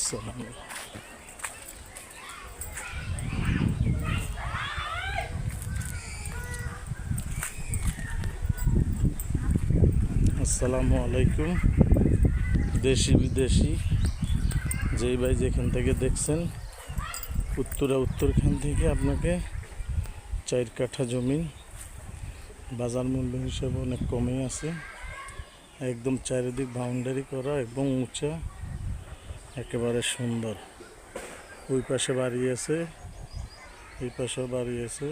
আসসালামু আলাইকুম। দেশি বিদেশি যেই ভাই যেখান থেকে দেখছেন, উত্তরখান থেকে আপনাকে 4 কাঠা জমি বাজার মূল্য হিসেবে অনেক কমই আছে। একদম চারিদিক বাউন্ডারি করা এবং উঁচা, একেবারে সুন্দর। ওই পাশে বাড়ি আছে, এই পাশেও বাড়ি আছে।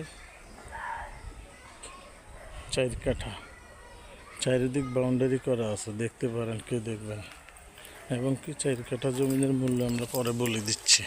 4 কাঠা চারিদিক বাউন্ডারি করা আছে, দেখতে পারেন, কেউ দেখবেন। এবং কি 4 কাঠা জমিনের মূল্য আমরা পরে বলে দিচ্ছি।